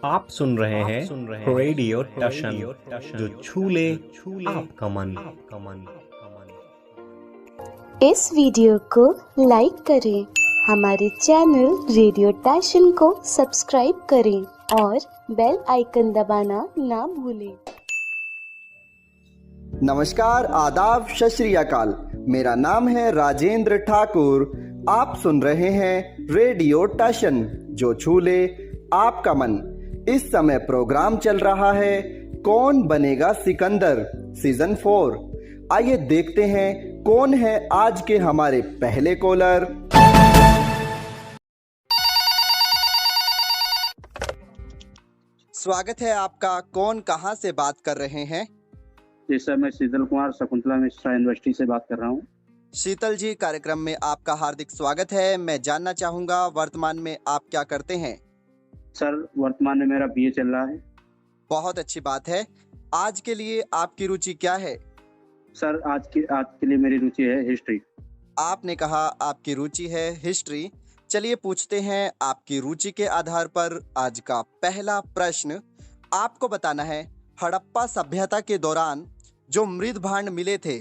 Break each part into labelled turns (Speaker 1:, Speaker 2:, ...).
Speaker 1: आप सुन रहे हैं रेडियो टशन जो छू ले आपका मन।
Speaker 2: इस वीडियो को लाइक करें, हमारे चैनल रेडियो टशन को सब्सक्राइब करें और बेल आइकन दबाना ना भूलें।
Speaker 3: नमस्कार, आदाब, सत श्री अकाल। मेरा नाम है राजेंद्र ठाकुर। आप सुन रहे हैं रेडियो टशन जो छू ले आपका मन। इस समय प्रोग्राम चल रहा है कौन बनेगा सिकंदर सीजन 4। आइए देखते हैं कौन है आज के हमारे पहले कॉलर। स्वागत है आपका। कौन कहां से बात कर रहे हैं?
Speaker 4: जी सर, मैं शीतल कुमार शकुंतला मिश्रा यूनिवर्सिटी से बात कर रहा हूँ।
Speaker 3: शीतल जी, कार्यक्रम में आपका हार्दिक स्वागत है। मैं जानना चाहूंगा वर्तमान में आप क्या करते हैं?
Speaker 4: सर, वर्तमान में मेरा बीए चल रहा है।
Speaker 3: बहुत अच्छी बात है। आज के लिए आपकी रुचि क्या है?
Speaker 4: सर, आज के लिए मेरी रुचि है हिस्ट्री।
Speaker 3: आपने कहा आपकी रुचि है हिस्ट्री। चलिए पूछते हैं आपकी रुचि के आधार पर आज का पहला प्रश्न। आपको बताना है हड़प्पा सभ्यता के दौरान जो मृद भांड मिले थे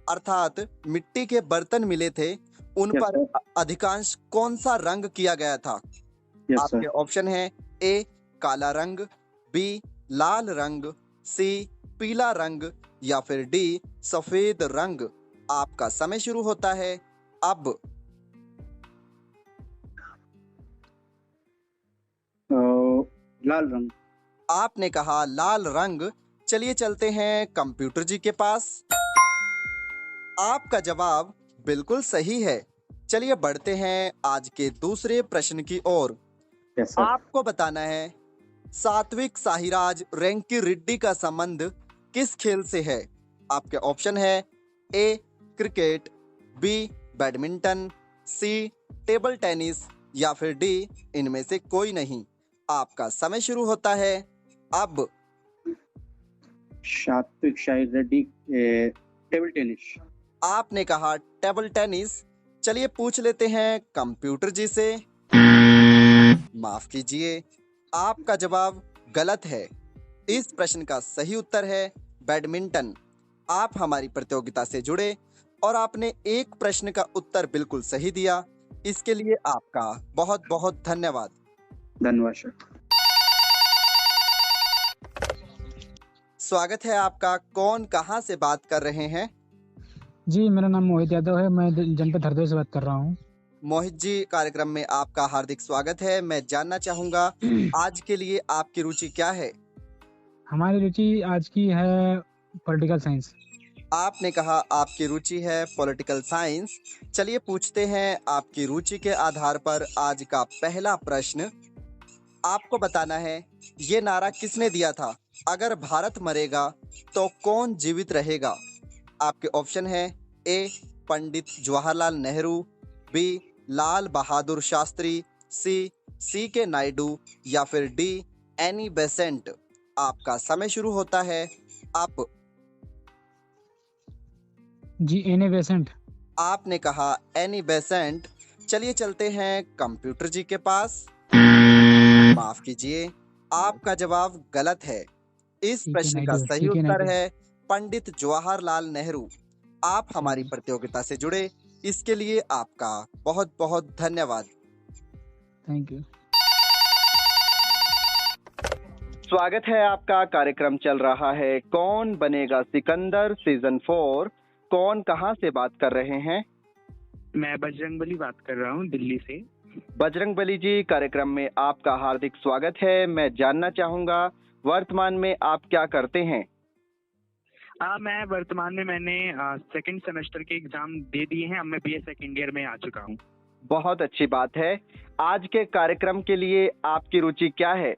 Speaker 3: अर्थात मिट्टी के बर्तन मिले थे, उन
Speaker 4: यस
Speaker 3: पर
Speaker 4: सर।
Speaker 3: अधिकांश कौन सा रंग किया गया था?
Speaker 4: यस
Speaker 3: आपके
Speaker 4: सर।
Speaker 3: ऑप्शन है ए काला रंग, बी लाल रंग, सी पीला रंग या फिर डी सफेद रंग। आपका समय शुरू होता है अब।
Speaker 4: लाल रंग।
Speaker 3: आपने कहा लाल रंग। चलिए चलते हैं कंप्यूटर जी के पास। आपका जवाब बिल्कुल सही है। चलिए बढ़ते हैं आज के दूसरे प्रश्न की ओर।
Speaker 4: Yes sir.
Speaker 3: आपको बताना है सात्विक साहिराज रेंकी रेड्डी का संबंध किस खेल से है? आपके ऑप्शन है ए क्रिकेट, बी बैडमिंटन, सी टेबल टेनिस या फिर डी इनमें से कोई नहीं। आपका समय शुरू होता है अब।
Speaker 4: सात्विक साई रेड्डी, टेबल टेनिस।
Speaker 3: आपने कहा टेबल टेनिस। चलिए पूछ लेते हैं कंप्यूटर जी से। माफ कीजिए, आपका जवाब गलत है। इस प्रश्न का सही उत्तर है बैडमिंटन। आप हमारी प्रतियोगिता से जुड़े और आपने एक प्रश्न का उत्तर बिल्कुल सही दिया। इसके लिए आपका बहुत बहुत धन्यवाद।
Speaker 4: धन्यवाद सर।
Speaker 3: स्वागत है आपका। कौन कहां से बात कर रहे हैं?
Speaker 5: जी, मेरा नाम मोहित यादव है। मैं जनपद हरदोई से बात कर रहा हूँ।
Speaker 3: मोहित जी, कार्यक्रम में आपका हार्दिक स्वागत है। मैं जानना चाहूंगा आज के लिए आपकी रुचि क्या है?
Speaker 5: हमारी रुचि आज की है पॉलिटिकल साइंस।
Speaker 3: आपने कहा आपकी रुचि है पॉलिटिकल साइंस। चलिए पूछते हैं आपकी रुचि के आधार पर आज का पहला प्रश्न। आपको बताना है ये नारा किसने दिया था, अगर भारत मरेगा तो कौन जीवित रहेगा? आपके ऑप्शन है ए पंडित जवाहरलाल नेहरू, बी लाल बहादुर शास्त्री, सी के नायडू या फिर डी एनी बेसेंट। आपका समय शुरू होता है अब।
Speaker 5: जी, एने बेसेंट।
Speaker 3: आपने कहा एनी बेसेंट। चलिए चलते हैं कंप्यूटर जी के पास। माफ कीजिए, आपका जवाब गलत है। इस प्रश्न का सही उत्तर है पंडित जवाहरलाल नेहरू। आप हमारी प्रतियोगिता से जुड़े, इसके लिए आपका बहुत बहुत धन्यवाद।
Speaker 5: Thank you.
Speaker 3: स्वागत है आपका। कार्यक्रम चल रहा है कौन बनेगा सिकंदर सीजन 4। कौन कहां से बात कर रहे हैं?
Speaker 6: मैं बजरंगबली बात कर रहा हूँ दिल्ली से।
Speaker 3: बजरंगबली जी, कार्यक्रम में आपका हार्दिक स्वागत है। मैं जानना चाहूंगा वर्तमान में आप क्या करते हैं?
Speaker 6: मैं वर्तमान में मैंने सेकंड सेमेस्टर के एग्जाम दे दिए हैं। अब मैं बीए सेकंड ईयर में आ चुका हूँ।
Speaker 3: बहुत अच्छी बात है। आज के कार्यक्रम के लिए आपकी रुचि क्या है?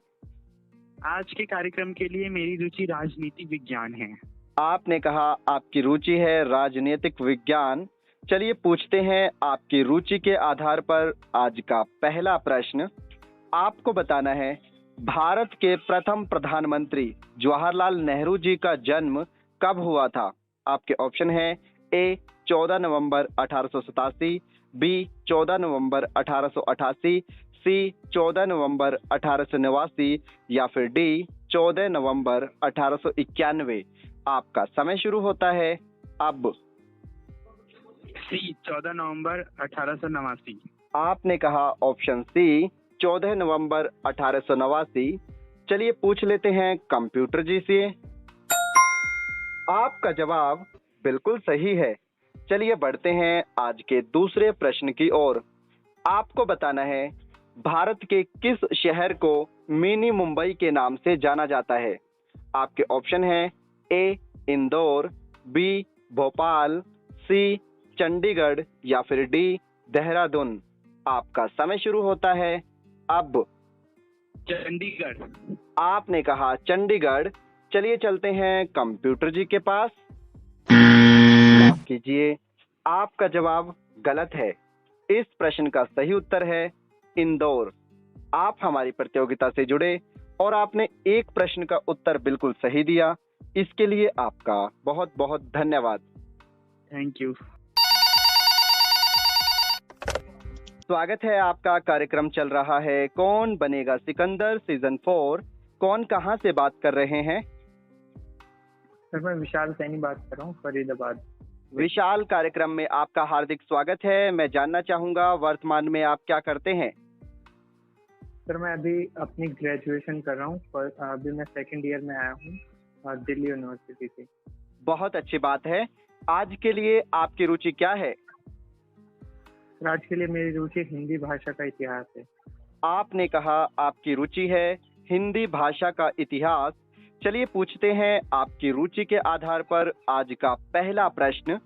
Speaker 6: आज के कार्यक्रम के लिए मेरी रुचि राजनीति विज्ञान है।
Speaker 3: आपने कहा आपकी रुचि है राजनीतिक विज्ञान। चलिए पूछते हैं आपकी रुचि के आधार पर आज का पहला प्रश्न। आपको बताना है भारत के प्रथम प्रधानमंत्री जवाहरलाल नेहरू जी का जन्म कब हुआ था? आपके ऑप्शन है ए 14 नवंबर 1887, बी 14 नवंबर 1888, सी 14 नवंबर 1889 या फिर डी 14 नवंबर 1891। आपका समय शुरू होता है अब।
Speaker 6: सी 14 नवंबर 1889।
Speaker 3: आपने कहा ऑप्शन सी 14 नवंबर 1889। चलिए पूछ लेते हैं कंप्यूटर जी से। आपका जवाब बिल्कुल सही है। चलिए बढ़ते हैं आज के दूसरे प्रश्न की ओर। आपको बताना है भारत के किस शहर को मिनी मुंबई के नाम से जाना जाता है। आपके ऑप्शन हैं ए इंदौर, बी भोपाल, सी चंडीगढ़ या फिर डी देहरादून। आपका समय शुरू होता है अब।
Speaker 6: चंडीगढ़।
Speaker 3: आपने कहा चंडीगढ़। चलिए चलते हैं कंप्यूटर जी के पास। माफ कीजिए, आपका जवाब गलत है। इस प्रश्न का सही उत्तर है इंदौर। आप हमारी प्रतियोगिता से जुड़े और आपने एक प्रश्न का उत्तर बिल्कुल सही दिया। इसके लिए आपका बहुत बहुत धन्यवाद।
Speaker 6: Thank you.
Speaker 3: स्वागत है आपका। कार्यक्रम चल रहा है कौन बनेगा सिकंदर सीजन 4। कौन कहां से बात कर रहे हैं?
Speaker 7: सर मैं विशाल सैनी बात कर रहा हूँ, फरीदाबाद।
Speaker 3: विशाल, कार्यक्रम में आपका हार्दिक स्वागत है। मैं जानना चाहूंगा वर्तमान में आप क्या करते हैं?
Speaker 7: सर मैं अभी अपनी ग्रेजुएशन कर रहा हूँ, अभी मैं सेकंड ईयर में आया हूँ दिल्ली यूनिवर्सिटी से।
Speaker 3: बहुत अच्छी बात है। आज के लिए आपकी रुचि क्या है?
Speaker 7: सर आज के लिए मेरी रुचि हिंदी भाषा का इतिहास है।
Speaker 3: आपने कहा आपकी रुचि है हिंदी भाषा का इतिहास। चलिए पूछते हैं आपकी रुचि के आधार पर आज का पहला प्रश्न।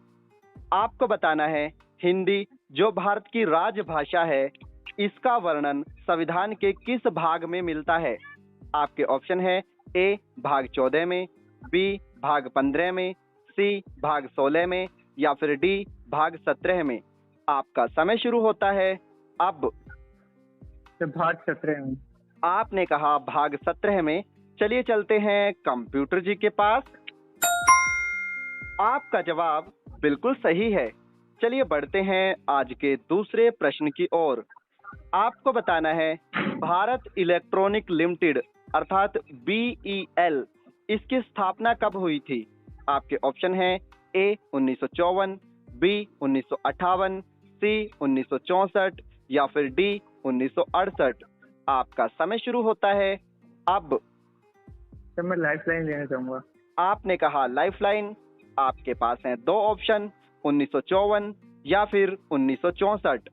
Speaker 3: आपको बताना है हिंदी जो भारत की राजभाषा है, इसका वर्णन संविधान के किस भाग में मिलता है? आपके ऑप्शन है ए भाग 14 में, बी भाग 15 में, सी भाग 16 में या फिर डी भाग 17 में। आपका समय शुरू होता है अब।
Speaker 7: सर भाग 17 में।
Speaker 3: आपने कहा भाग 17 में। चलिए चलते हैं कंप्यूटर जी के पास। आपका जवाब बिल्कुल सही है। चलिए बढ़ते हैं आज के दूसरे प्रश्न की ओर। आपको बताना है भारत इलेक्ट्रॉनिक लिमिटेड अर्थात BEL, इसकी स्थापना कब हुई थी? आपके ऑप्शन हैं ए 1954, बी 1958, सी 1964 या फिर डी 1968। आपका समय शुरू होता है अब।
Speaker 7: सर मैं लाइफलाइन लेना चाहूंगा।
Speaker 3: आपने कहा लाइफलाइन। आपके पास हैं दो ऑप्शन, 1954 या फिर 1964।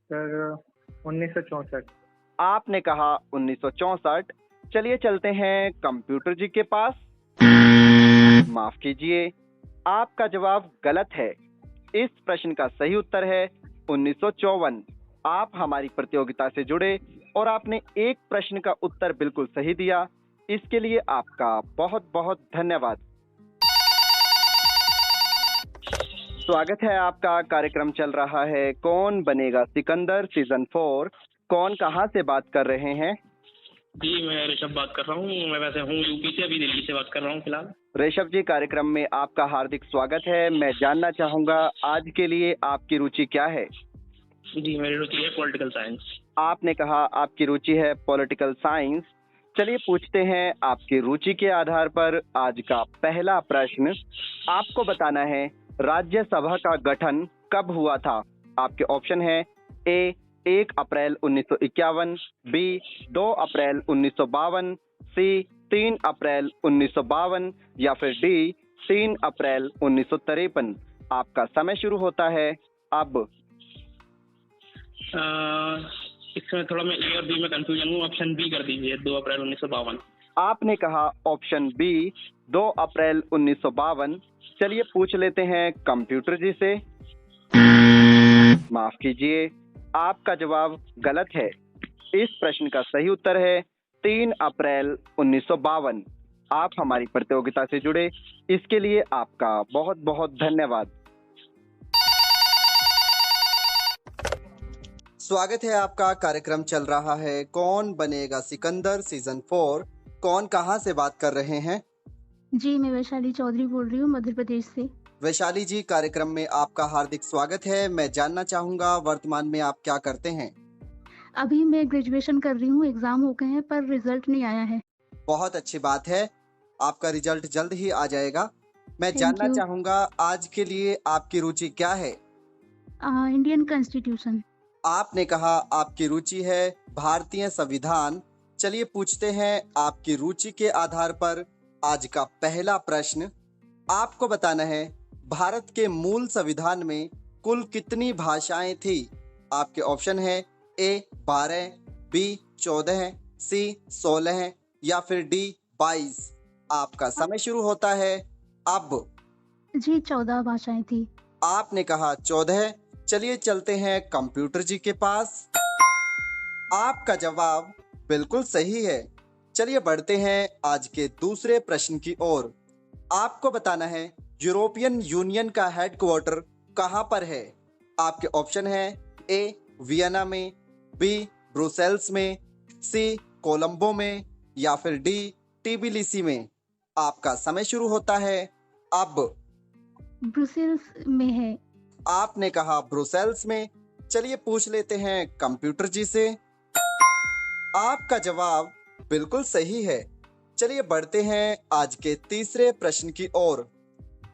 Speaker 7: सर 1964।
Speaker 3: आपने कहा 1964। चलिए चलते हैं कंप्यूटर जी के पास। माफ कीजिए, आपका जवाब गलत है। इस प्रश्न का सही उत्तर है 1954। आप हमारी प्रतियोगिता से जुड़े और आपने एक प्रश्न का उत्तर बिल्कुल सही दिया। इसके लिए आपका बहुत बहुत धन्यवाद। स्वागत है आपका। कार्यक्रम चल रहा है कौन बनेगा सिकंदर सीजन 4। कौन कहां से बात कर रहे हैं?
Speaker 8: जी मैं ऋषभ बात कर रहा हूँ। मैं वैसे हूँ यूपी से, अभी दिल्ली से बात कर रहा हूँ फिलहाल।
Speaker 3: ऋषभ जी, कार्यक्रम में आपका हार्दिक स्वागत है। मैं जानना चाहूंगा आज के लिए आपकी रुचि क्या है?
Speaker 8: जी मेरी रुचि है पॉलिटिकल साइंस।
Speaker 3: आपने कहा आपकी रुचि है पॉलिटिकल साइंस। चलिए पूछते हैं आपकी रुचि के आधार पर आज का पहला प्रश्न। आपको बताना है राज्यसभा का गठन कब हुआ था? आपके ऑप्शन है ए 1 अप्रैल 1951, बी 2 अप्रैल 1952, सी 3 अप्रैल 1952 या फिर डी 3 अप्रैल 1953। आपका समय शुरू होता है अब।
Speaker 8: इसमें थोड़ा मैं ए और बी में कंफ्यूजन हूँ। ऑप्शन बी कर दीजिए, 2 अप्रैल 1952।
Speaker 3: आपने कहा ऑप्शन बी 2 अप्रैल 1952। चलिए पूछ लेते हैं कंप्यूटर जी से। माफ कीजिए, आपका जवाब गलत है। इस प्रश्न का सही उत्तर है 3 अप्रैल 1952। आप हमारी प्रतियोगिता से जुड़े, इसके लिए आपका बहुत बहुत धन्यवाद। स्वागत है आपका। कार्यक्रम चल रहा है कौन बनेगा सिकंदर सीजन 4। कौन कहां से बात कर रहे हैं?
Speaker 9: जी मैं वैशाली चौधरी बोल रही हूँ, मध्य प्रदेश से।
Speaker 3: वैशाली जी, कार्यक्रम में आपका हार्दिक स्वागत है। मैं जानना चाहूंगा वर्तमान में आप क्या करते हैं?
Speaker 9: अभी मैं ग्रेजुएशन कर रही हूँ, एग्जाम हो गए हैं पर रिजल्ट नहीं आया है।
Speaker 3: बहुत अच्छी बात है, आपका रिजल्ट जल्द ही आ जाएगा। मैं
Speaker 9: थैंक
Speaker 3: जानना
Speaker 9: यू।
Speaker 3: चाहूंगा आज के लिए आपकी रुचि क्या है।
Speaker 9: Indian constitution.
Speaker 3: आपने कहा आपकी रुचि है भारतीय संविधान। चलिए पूछते हैं आपकी रुचि के आधार पर आज का पहला प्रश्न। आपको बताना है भारत के मूल संविधान में कुल कितनी भाषाएं थी। आपके ऑप्शन है ए 12, बी 14, सी 16 या फिर डी 22। आपका समय शुरू होता है अब।
Speaker 9: जी 14 भाषाएं थी।
Speaker 3: आपने कहा 14। चलिए चलते हैं कंप्यूटर जी के पास। आपका जवाब बिल्कुल सही है। चलिए बढ़ते हैं आज के दूसरे प्रश्न की ओर। आपको बताना है यूरोपियन यूनियन का हेडक्वार्टर कहां पर है। आपके ऑप्शन है ए वियना में, बी ब्रुसेल्स में, सी कोलंबो में या फिर डी टिबिलिसी में। आपका समय शुरू होता है अब।
Speaker 9: ब्रुसेल्स में है।
Speaker 3: आपने कहा ब्रुसेल्स में। चलिए पूछ लेते हैं कंप्यूटर जी से। आपका जवाब बिल्कुल सही है। चलिए बढ़ते हैं आज के तीसरे प्रश्न की ओर।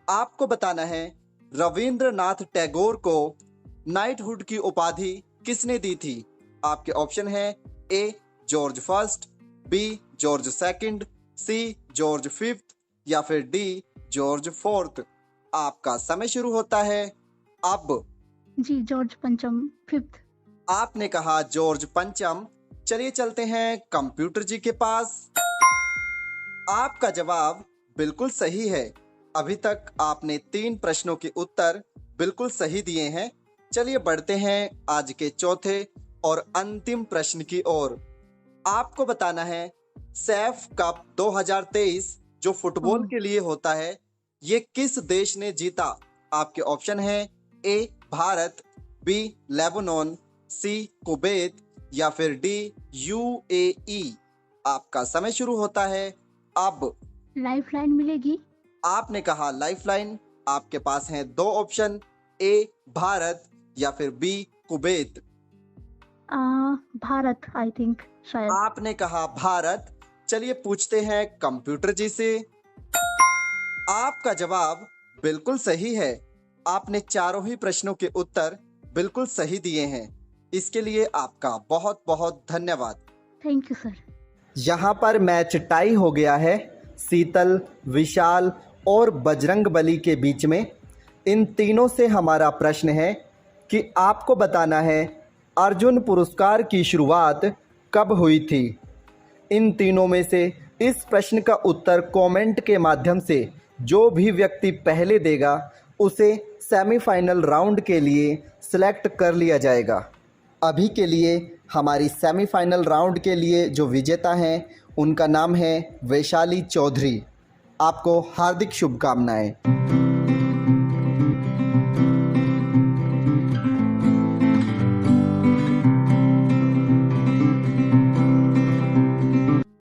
Speaker 3: आपको बताना है रविंद्रनाथ टैगोर को नाइटहुड की उपाधि किसने दी थी। आपके ऑप्शन है A George first, B George second, C George fifth या फिर डी जॉर्ज फोर्थ। आपका समय शुरू होता है अब।
Speaker 9: जी जॉर्ज पंचम, फिफ्थ।
Speaker 3: आपने कहा जॉर्ज पंचम। चलिए चलते हैं कंप्यूटर जी के पास। आपका जवाब बिल्कुल सही है। अभी तक आपने 3 प्रश्नों के उत्तर बिल्कुल सही दिए हैं। चलिए बढ़ते हैं आज के चौथे और अंतिम प्रश्न की ओर। आपको बताना है सैफ कप 2023 जो फुटबॉल के लिए होता है, ये किस देश ने जीता। आपके ऑप्शन है ए भारत, बी लेबनान, सी कुवैत या फिर डी यूएई। आपका समय शुरू होता है अब।
Speaker 9: लाइफलाइन मिलेगी।
Speaker 3: आपने कहा लाइफलाइन। आपके पास हैं 2 ऑप्शन, ए भारत या फिर B Kuwait.
Speaker 9: Bharat I think, शायद।
Speaker 3: आपने कहा भारत। चलिए पूछते हैं कंप्यूटर जी से। आपका जवाब बिल्कुल सही है। आपने चारों ही प्रश्नों के उत्तर बिल्कुल सही दिए हैं। इसके लिए आपका बहुत बहुत धन्यवाद।
Speaker 9: Thank you sir.
Speaker 3: यहाँ पर मैच टाई हो गया है शीतल, विशाल और बजरंगबली के बीच में। इन तीनों से हमारा प्रश्न है कि आपको बताना है अर्जुन पुरस्कार की शुरुआत कब हुई थी। इन तीनों में से इस प्रश्न का उत्तर कमेंट के माध्यम से जो भी व्यक्ति पहले देगा उसे सेमीफाइनल राउंड के लिए सिलेक्ट कर लिया जाएगा। अभी के लिए हमारी सेमीफाइनल राउंड के लिए जो विजेता हैं उनका नाम है वैशाली चौधरी। आपको हार्दिक शुभकामनाएं।